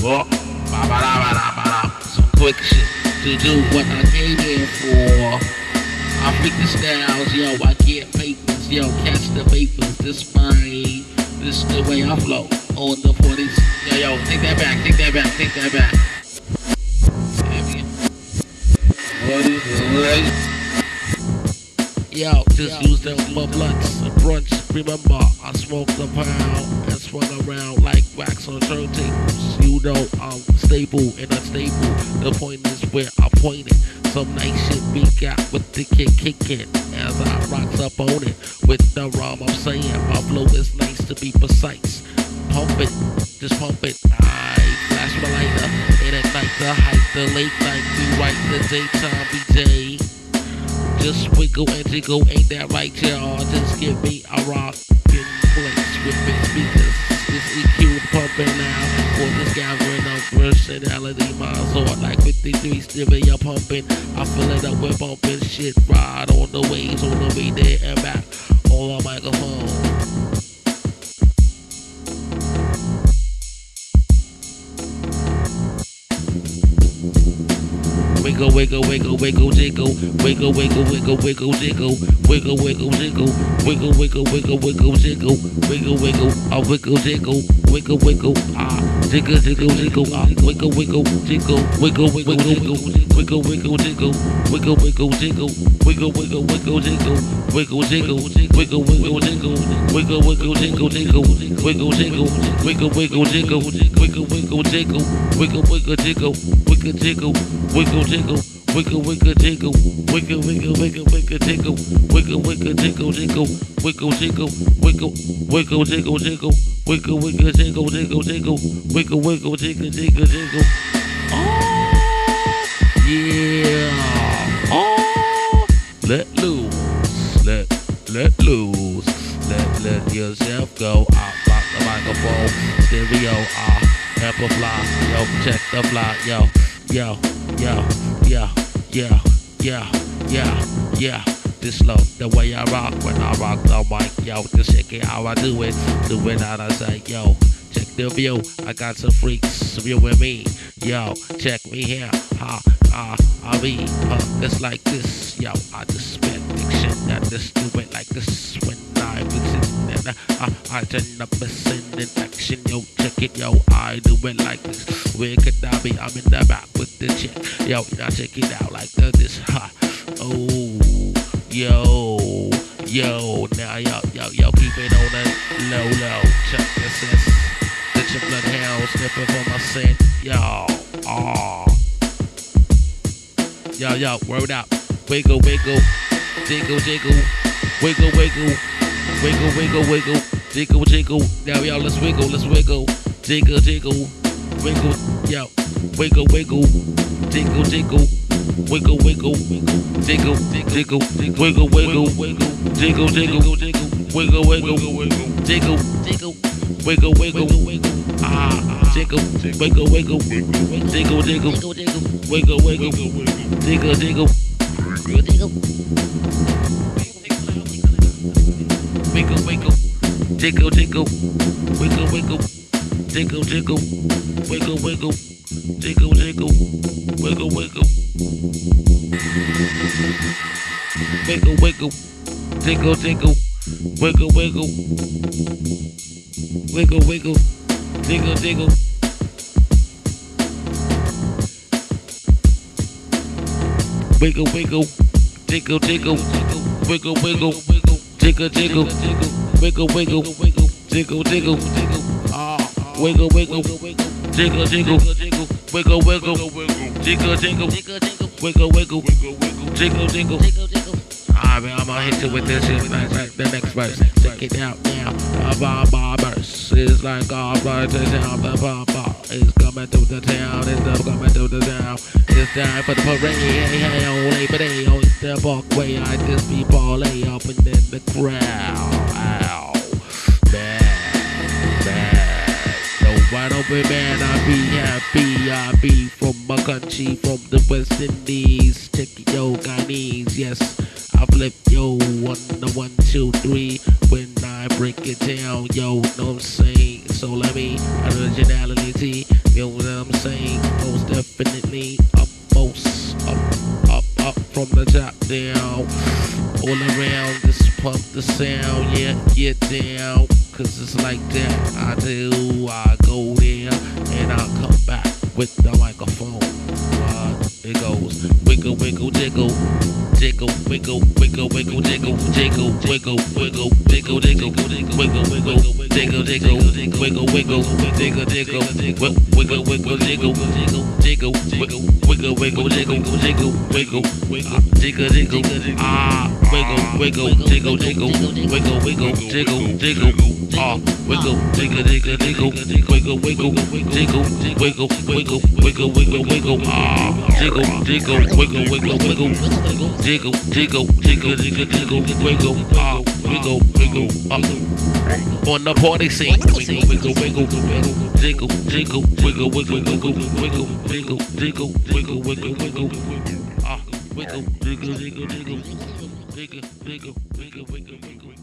Oh, some quick shit to do what I came here for. I freak the styles, yo, I get papers, yo, catch the papers, this mine, this the way I flow on the 40s. Yo, take that back, take that back, take that back. What is it? Yo, just use them for blunts and brunch. Remember, I smoked a pound and swung around like wax on turntables. You know I'm stable and unstable. The point is where I pointed. Some nice shit we got with the kick kicking as I rocks up on it. With the rhyme I'm saying, my flow is nice to be precise. Pump it, just pump it. I flash my lighter and at night the hype, the late night we write the daytime BJ. Just wiggle and jiggle, ain't that right, y'all? Just give me a rockin' place with big speakers. This EQ pumping now for this gathering of personality. Mine's on like 53 stereo pumping. I fill it up with bumping shit. Ride on the waves, on the way there and back on the microphone. Wiggle, wiggle, wiggle, wiggle, jiggle, wiggle, wiggle, wiggle, wiggle, jiggle, wiggle, wiggle, jiggle, wiggle, wiggle, wiggle, wiggle, jiggle, wiggle, wiggle, wiggle, jiggle, wiggle, wiggle, jiggle, jiggle, jiggle, wiggle, wiggle, jiggle, wiggle, wiggle, jiggle, wiggle, wiggle, jiggle, wiggle, wiggle, jiggle, wiggle, wiggle, wiggle, jiggle, wiggle, jiggle, wiggle, wiggle, jiggle, wiggle, wiggle, jiggle, jiggle, wiggle, jiggle, wiggle, wiggle, jiggle, wiggle, wiggle, jiggle, wiggle, wiggle, jiggle, wiggle, jiggle, wiggle, jiggle, wiggle, wiggle, jiggle, wiggle, wiggle, wiggle, wiggle, jiggle, wiggle, wiggle, jiggle, jiggle, wiggle, jiggle, wiggle, wiggle, jiggle, jiggle, wiggle, wiggle, jiggle, jiggle, jiggle, wiggle, wiggle, jiggle, jiggle, jiggle. Oh, yeah. Oh, let loose, let loose, let yourself go. I rock the microphone, stereo, amplify, yo, check the fly, yo. Yo, yo, yo, yo, yo, yo, yo. This love, the way I rock when I rock the mic, yo. Just check it how I do it how I say, yo. Check the view, I got some freaks viewing me, yo. Check me here, I mean, it's like this, yo. I just spit diction and just do it like this when I visit. I turn up a sin in action, yo, check it, yo, I do it like this. Where could I be? I'm in the back with the chick, yo, now check it out like this, oh, yo, now, yo, keep it on the low, check this, get your bloodhound sniffing for my sin, yo, yo, word up, wiggle, wiggle, jiggle, jiggle, wiggle, wiggle, wiggle, wiggle, wiggle, jiggle, jiggle. Now y'all, let's wiggle, jiggle, jiggle, wiggle, yo, wiggle, wiggle, jiggle, jiggle, wiggle, wiggle, jiggle, jiggle, wiggle, wiggle, jiggle, jiggle, wiggle, wiggle, jiggle, jiggle, wiggle, wiggle, jiggle, wiggle, wiggle, jiggle, jiggle, wiggle, wiggle, jiggle, jiggle, wiggle, wiggle, jiggle, jiggle, wiggle, wiggle, jiggle, jiggle, wiggle, wiggle, jiggle, jiggle, wiggle, wiggle, wiggle, wiggle, jiggle, jiggle, wiggle, wiggle, wiggle, wiggle, jiggle, jiggle. Wiggle, wiggle, jiggle, jiggle, wiggle, wiggle, jiggle, jiggle, wiggle, wiggle, jiggle, jiggle, wiggle, wiggle, jiggle, jiggle, wiggle, wiggle, jiggle, jiggle, wiggle, wiggle, jiggle, jiggle. Alright, man, I'm gonna hit you with this shit, the next verse. Check it out now. My verse is like all right to town. The papa is coming through the town. It's coming through the town. It's time for the parade. Hey, only but they on the walkway. I just be ballet up and in the crowd. Ow, bad. No, I don't be mad. I be happy. I be from my country, from the West Indies. Check it, yo, Guyanese, yes. I flip, yo, 1, 2, 3. When I break it down, yo, know what I'm saying? So let me originality, yo, top down. All around, just pump the sound, yeah, get down. Cause it's like that, I do, I go there, and I come back with the microphone. It goes, wiggle, wiggle, jiggle, jiggle, wiggle, wiggle, wiggle, jiggle, jiggle, wiggle, wiggle, jiggle, jiggle, wiggle, wiggle, jiggle, jiggle, wiggle, wiggle, jiggle, jiggle, wiggle, wiggle, jiggle, jiggle, wiggle, wiggle, jiggle, jiggle, wiggle, jiggle, jiggle, wiggle, wiggle, jiggle, jiggle, wiggle, wiggle, jiggle, jiggle, wiggle, jiggle, jiggle, jiggle, wiggle, wiggle, jiggle, wiggle, wiggle, wiggle, wiggle, wiggle, jiggle, jiggle, wiggle, wiggle, wiggle, jiggle, jiggle, jiggle, jiggle, jiggle, wiggle, wiggle, wiggle, on the party scene, wiggle, wiggle, wiggle, jiggle, jiggle, wiggle, wiggle, wiggle, wiggle, jiggle, jiggle, wiggle, wiggle, wiggle, wiggle, jiggle, jiggle, jiggle, jiggle, jiggle, jiggle, wiggle, wiggle, wiggle.